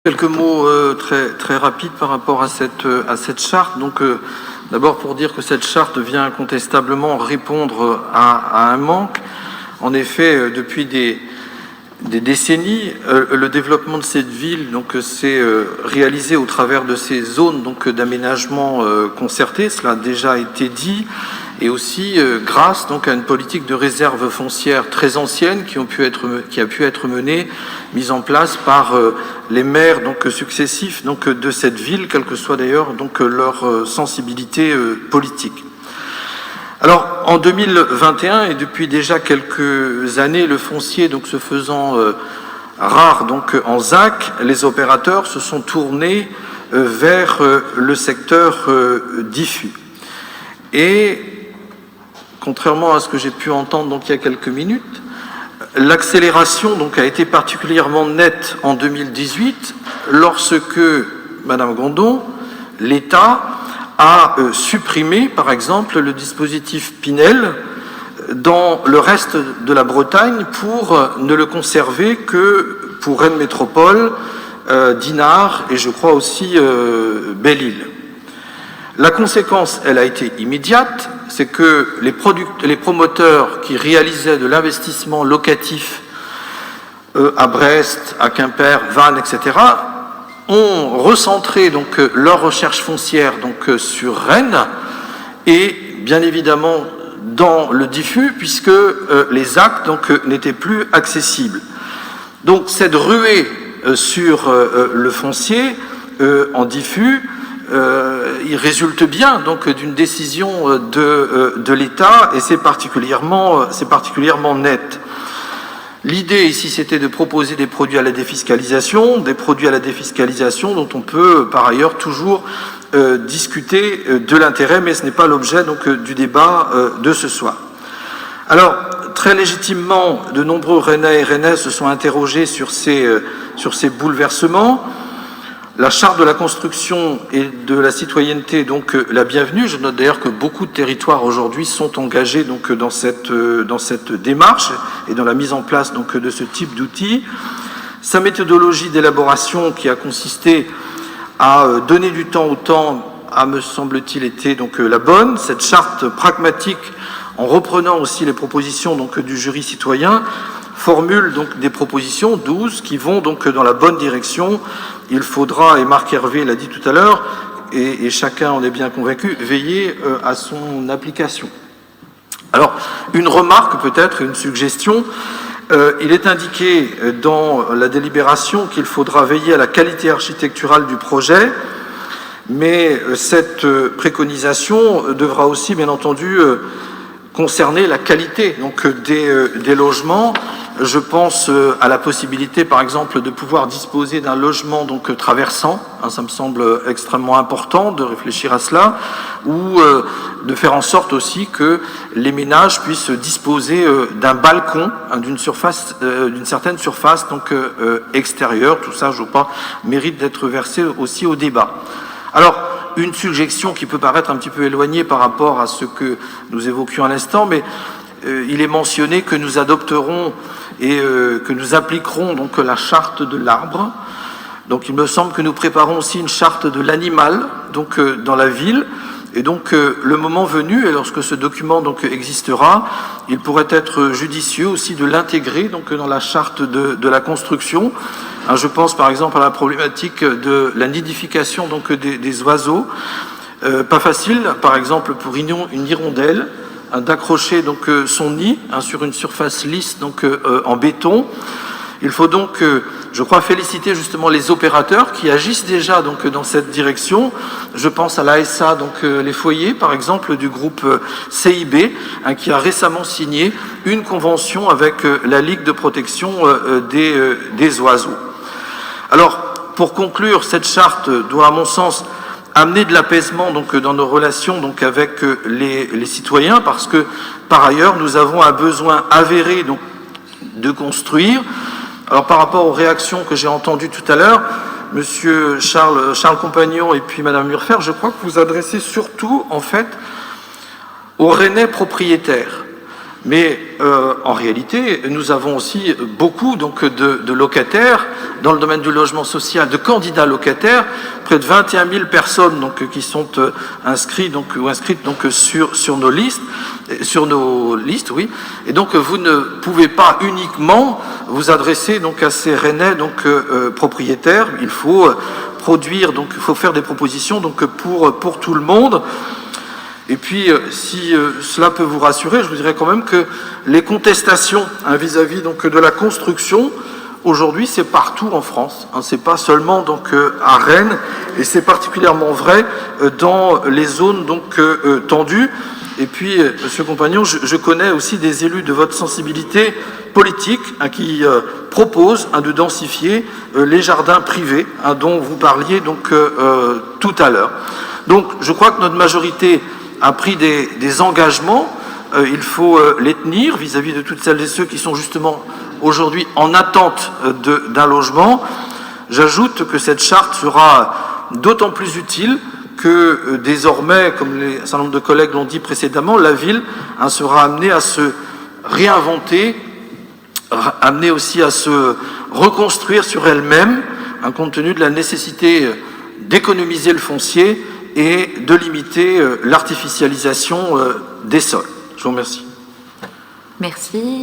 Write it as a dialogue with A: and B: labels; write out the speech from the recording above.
A: Quelques mots très rapides par rapport à cette charte. Donc, d'abord pour dire que cette charte vient incontestablement répondre à un manque. En effet, depuis des décennies, le développement de cette ville s'est réalisé au travers de ces zones d'aménagement concerté. Cela a déjà été dit. Et aussi grâce à une politique de réserve foncière très ancienne qui a pu être menée, mise en place par les maires successifs de cette ville, quelle que soit d'ailleurs leur sensibilité politique. Alors en 2021 et depuis déjà quelques années, le foncier se faisant rare en ZAC, les opérateurs se sont tournés vers le secteur diffus. Et contrairement à ce que j'ai pu entendre il y a quelques minutes, l'accélération a été particulièrement nette en 2018 lorsque, Madame Gondon, l'État a supprimé, par exemple, le dispositif Pinel dans le reste de la Bretagne pour ne le conserver que pour Rennes Métropole, Dinard et je crois aussi Belle-Île. La conséquence, elle a été immédiate, c'est que les promoteurs qui réalisaient de l'investissement locatif à Brest, à Quimper, Vannes, etc., ont recentré leur recherche foncière sur Rennes et bien évidemment dans le diffus puisque les actes n'étaient plus accessibles. Donc cette ruée sur le foncier en diffus, il résulte bien d'une décision de l'État et c'est particulièrement net. L'idée ici, c'était de proposer des produits à la défiscalisation, dont on peut par ailleurs toujours discuter de l'intérêt, mais ce n'est pas l'objet du débat de ce soir. Alors, très légitimement, de nombreux Rennais et Rennaises se sont interrogés sur ces bouleversements. La charte de la construction et de la citoyenneté est donc la bienvenue. Je note d'ailleurs que beaucoup de territoires aujourd'hui sont engagés dans cette démarche et dans la mise en place de ce type d'outils. Sa méthodologie d'élaboration qui a consisté à donner du temps au temps a, me semble-t-il, été la bonne. Cette charte pragmatique, en reprenant aussi les propositions du jury citoyen, formule des propositions, 12, qui vont dans la bonne direction. Il faudra, et Marc Hervé l'a dit tout à l'heure, et chacun en est bien convaincu, veiller à son application. Alors, une remarque peut-être, une suggestion, il est indiqué dans la délibération qu'il faudra veiller à la qualité architecturale du projet, mais cette préconisation devra aussi, bien entendu, concerner la qualité des logements. Je pense à la possibilité, par exemple, de pouvoir disposer d'un logement traversant. Ça me semble extrêmement important de réfléchir à cela, ou de faire en sorte aussi que les ménages puissent disposer d'un balcon, d'une certaine surface extérieure. Tout ça, je crois, mérite d'être versé aussi au débat. Alors, une suggestion qui peut paraître un petit peu éloignée par rapport à ce que nous évoquions à l'instant, mais il est mentionné que nous adopterons et que nous appliquerons la charte de l'arbre. Donc il me semble que nous préparons aussi une charte de l'animal dans la ville. Et le moment venu, et lorsque ce document existera, il pourrait être judicieux aussi de l'intégrer dans la charte de la construction. Je pense par exemple à la problématique de la nidification des oiseaux. Pas facile, par exemple pour une hirondelle, d'accrocher son nid sur une surface lisse en béton. Il faut je crois, féliciter justement les opérateurs qui agissent déjà dans cette direction. Je pense à l'ASA, les foyers, par exemple, du groupe CIB, qui a récemment signé une convention avec la Ligue de protection des oiseaux. Alors, pour conclure, cette charte doit, à mon sens, amener de l'apaisement dans nos relations avec les citoyens, parce que, par ailleurs, nous avons un besoin avéré de construire. Alors, par rapport aux réactions que j'ai entendues tout à l'heure, Monsieur Charles Compagnon et puis Madame Murfer, je crois que vous adressez surtout, en fait, aux Rennais propriétaires. Mais en réalité, nous avons aussi beaucoup donc, de locataires dans le domaine du logement social, de candidats locataires, près de 21 000 personnes donc, qui sont inscrites sur nos listes, oui. Et donc vous ne pouvez pas uniquement vous adresser donc, à ces Rennais propriétaires. Il faut produire, donc il faut faire des propositions donc, pour tout le monde. Et puis, si cela peut vous rassurer, je vous dirais quand même que les contestations vis-à-vis donc de la construction, aujourd'hui, c'est partout en France. Hein, c'est pas seulement donc à Rennes, et c'est particulièrement vrai dans les zones donc tendues. Et puis, Monsieur Compagnon, je connais aussi des élus de votre sensibilité politique qui proposent de densifier les jardins privés dont vous parliez donc tout à l'heure. Donc, je crois que notre majorité a pris des engagements, il faut les tenir vis-à-vis de toutes celles et ceux qui sont justement aujourd'hui en attente d'un logement. J'ajoute que cette charte sera d'autant plus utile que désormais, comme un certain nombre de collègues l'ont dit précédemment, la ville sera amenée à se réinventer, amenée aussi à se reconstruire sur elle-même, compte tenu de la nécessité d'économiser le foncier et de limiter l'artificialisation des sols. Je vous remercie.
B: Merci.